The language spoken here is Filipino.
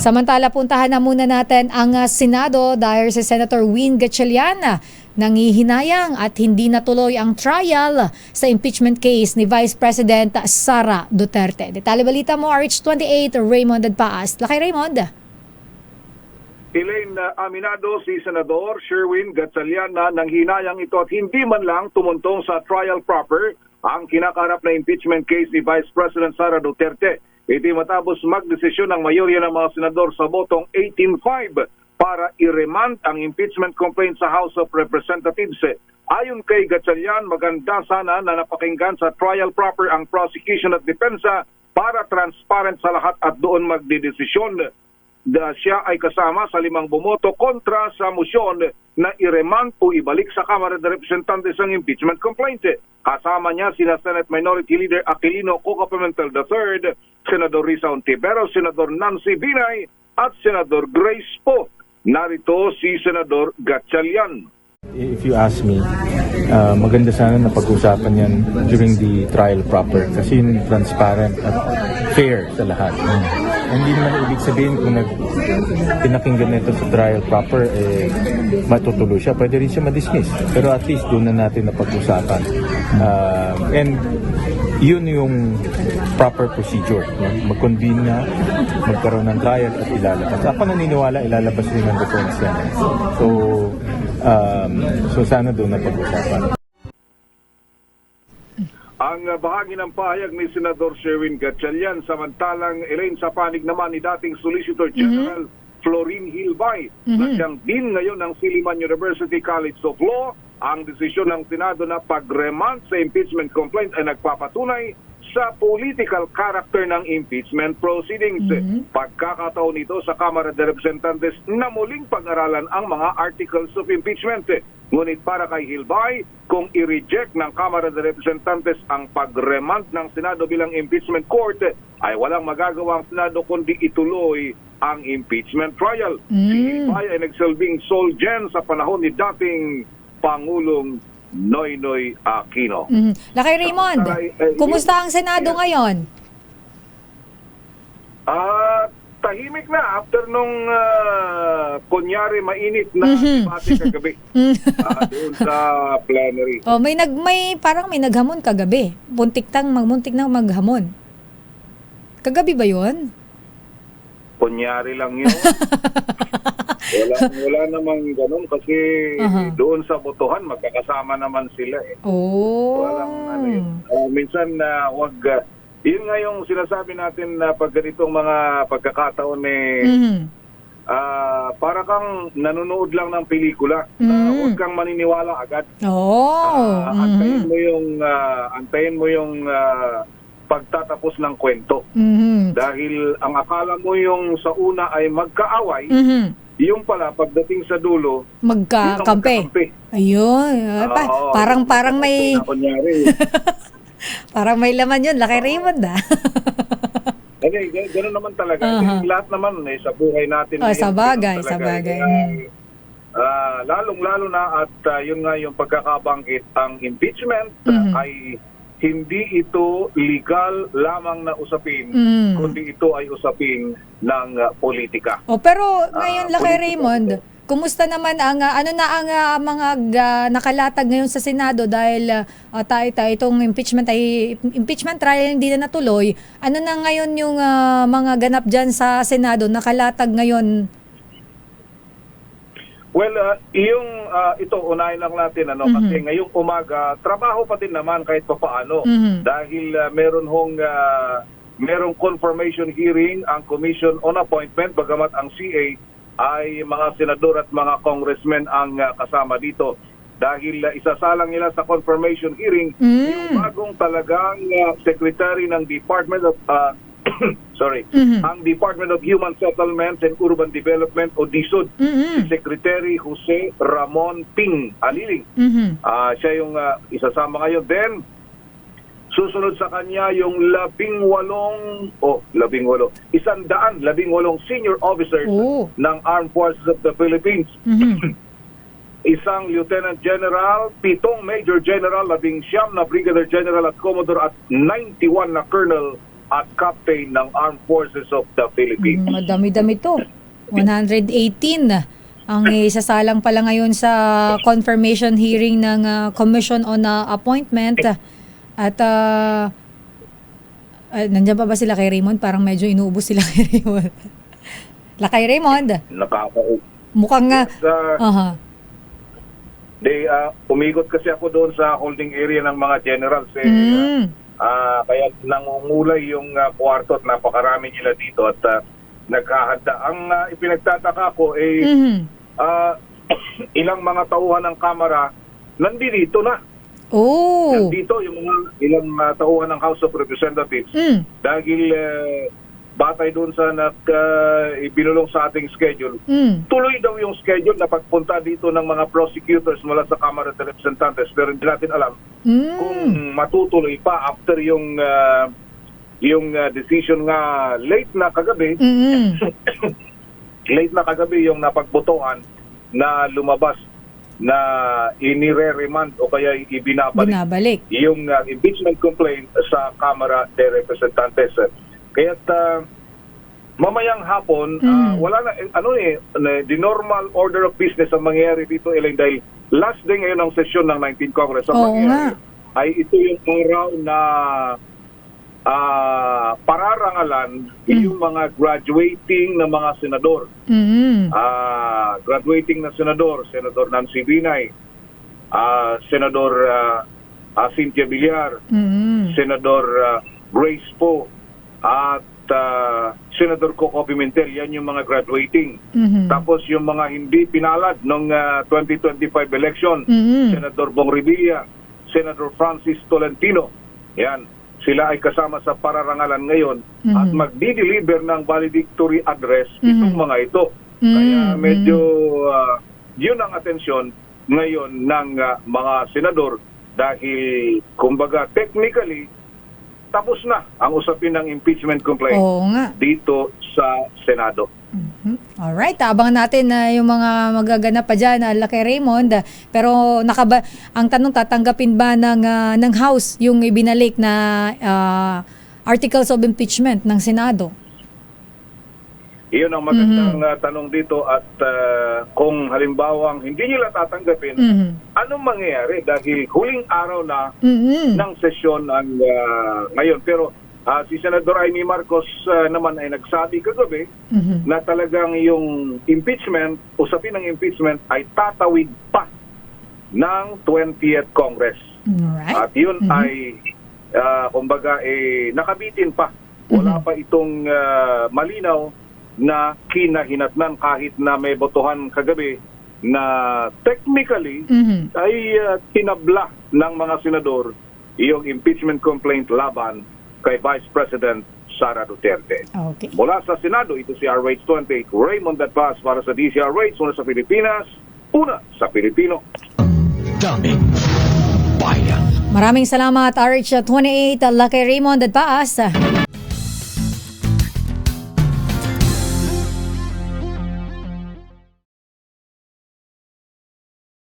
Samantala, puntahan na muna natin ang Senado dahil si Senator Win Gatchalian nangihinayang at hindi natuloy ang trial sa impeachment case ni Vice President Sara Duterte. Detalye balita mo, RH28, Raymond Adpaas. Lakay Raymond. Elaine, aminado si Senador Sherwin Gatchalian na nanghinayang ito at hindi man lang tumuntong sa trial proper ang kinakarap na impeachment case ni Vice President Sara Duterte. Iti matapos magdesisyon ng mayorya ng mga senador sa botong 18-5 para i-remand ang impeachment complaint sa House of Representatives. Ayon kay Gatchalian, maganda sana na napakinggan sa trial proper ang prosecution at depensa para transparent sa lahat at doon magdidesisyon. Siya ay kasama sa 5 bumoto kontra sa motion na i-remand o ibalik sa Kamara de Representantes ang impeachment complaint. Kasama niya sina Senate Minority Leader Aquilino Coca Pimentel III, Senador Risa Ontiveros, Senador Nancy Binay at Senador Grace Poe. Narito si Senador Gatchalian. If you ask me, maganda sana na pag-usapan yan during the trial proper kasi yun transparent at fair sa lahat. Hindi naman ibig sabihin kung pinakinggan nito sa trial proper, matutuloy siya. Pwede rin siya ma-dismiss. Pero at least doon na natin na pag-usapan. And yun yung proper procedure. Mag-convene na, magkaroon ng trial at ilalabas. Ako naniniwala ilalabas rin ng defense yan. So sana doon na pag-usapan. Ang bahagi ng pahayag ni Senador Sherwin Gatchalian, samantalang Elaine sa panig naman ni dating Solicitor General Florin Hilbay na siyang din ngayon ng Silliman University College of Law. Ang desisyon ng Senado na pag-remand sa impeachment complaint ay nagpapatunay sa political character ng impeachment proceedings. Pagkakataon nito sa Kamara de Representantes na muling pag-aralan ang mga articles of impeachment. Ngunit para kay Hilbay, kung i-reject ng Kamara de Representantes ang pag-remand ng Senado bilang impeachment court, ay walang magagawa ang Senado kundi ituloy ang impeachment trial. Si Hilbay ay nagsilbing sole gen sa panahon ni dating Pangulong Noynoy Aquino. Lakay Raymond, kumusta ang Senado ngayon? Tahimik na after nung kunyari mainit na debate kagabi doon sa plenary. Oh, parang may naghamon kagabi. Muntik nang maghamon. Kagabi ba 'yon? Kunyari lang 'yun. wala namang ganun kasi doon sa botohan magkakasama naman sila eh. Walang minsan wag yun nga yung sinasabi natin na pag ganitong mga pagkakataon para kang nanonood lang ng pelikula. Huwag kang maniniwala agad. Antayin mo yung pagtatapos ng kwento. Dahil ang akala mo yung sa una ay magkaaway, yung pala pagdating sa dulo magkakampi. Ayun. Parang may parang may laman yun. Laki Raymond Okay, gano'n naman talaga. Lahat naman sa buhay natin. Sa bagay. Lalong-lalo na at yun nga yung pagkakabanggit, ang impeachment ay hindi ito legal lamang na usapin, kundi ito ay usapin ng politika. Pero ngayon, Laki Raymond, kumusta naman ang mga nakalatag ngayon sa Senado dahil itong impeachment trial hindi na natuloy. Ano na ngayon yung mga ganap diyan sa Senado nakalatag ngayon? Well, ito unahin lang natin kasi ngayong umaga trabaho pa din naman kahit papaano dahil merong confirmation hearing ang Commission on Appointment bagamat ang CA ay mga senador at mga congressmen ang kasama dito. Dahil isasalang nila sa confirmation hearing yung bagong talagang secretary ng Department of ang Department of Human Settlements and Urban Development o DSUD, si Secretary Jose Ramon Ping Aliling. Siya yung isasama ngayon. Then susunod sa kanya yung 118 senior officers ng Armed Forces of the Philippines. Isang Lieutenant General, 7 Major General, 19 na Brigadier General at Commodore at 91 na Colonel at Captain ng Armed Forces of the Philippines. Madami-dami to. 118 ang isasalang pala ngayon sa confirmation hearing ng Commission on Appointment. At nandiyan pa ba sila kay Raymond? Parang medyo inuubos sila kay Raymond. Lakay Raymond, mukhang nga. Umikot kasi ako doon sa holding area ng mga generals. Kaya nangungulay yung kwarto at napakarami nila dito at naghahanda. Ang ipinagtataka ko ilang mga tauhan ng Kamara nandito na. Nandito yung mga ilang tauhan ng House of Representatives dahil batay doon sa ibinulong sa ating schedule. Tuloy daw yung schedule na pagpunta dito ng mga prosecutors mula sa Kamara de Representantes, pero hindi natin alam kung matutuloy pa after yung decision nga late na kagabi. Late na kagabi yung napagbotohan na lumabas na inire-remand o kaya ibinabalik yung impeachment complaint sa Kamara de Representantes. Kaya mamayang hapon, wala na, the normal order of business ang mangyayari dito, Elaine, dahil last day ngayon ng sesyon ng 19th Congress. Ang mangyayari ay ito yung araw na pararangalan yung mga graduating na mga senador. Graduating na senador, Senador Nancy Binay, Senador Cynthia Villar, Senador Grace Poe, at Senador Coco Pimentel. Yan yung mga graduating. Tapos yung mga hindi pinalad ng 2025 election, Senador Bong Revilla, Senador Francis Tolentino. Yan. Sila ay kasama sa pararangalan ngayon at magdi-deliver ng valedictory address itong mga ito. Kaya medyo yun ang atensyon ngayon ng mga senador dahil kumbaga technically tapos na ang usapin ng impeachment complaint dito sa Senado. Alright, abangan natin na yung mga magaganap pa dyan, Laki Raymond. Pero ang tanong, tatanggapin ba ng House yung ibinalik na articles of impeachment ng Senado? Iyon ang magandang tanong dito at kung halimbawang hindi nila tatanggapin, anong mangyayari? Dahil huling araw na ng sesyon ang ngayon. Pero si Senador Amy Marcos naman ay nagsabi kagabi na talagang yung impeachment, usapin ng impeachment ay tatawid pa ng 20th Congress. At yun ay kumbaga nakabitin pa. Wala pa itong malinaw na kinahinatnan kahit na may botohan kagabi na technically ay tinabla ng mga senador yung impeachment complaint laban kay Vice President Sara Duterte. Mula sa Senado, ito si RH28, Raymond Datpas para sa DCRH, una sa Pilipinas, una sa Pilipino. Daming bayan. Maraming salamat, RH28, Laki Raymond Datpas.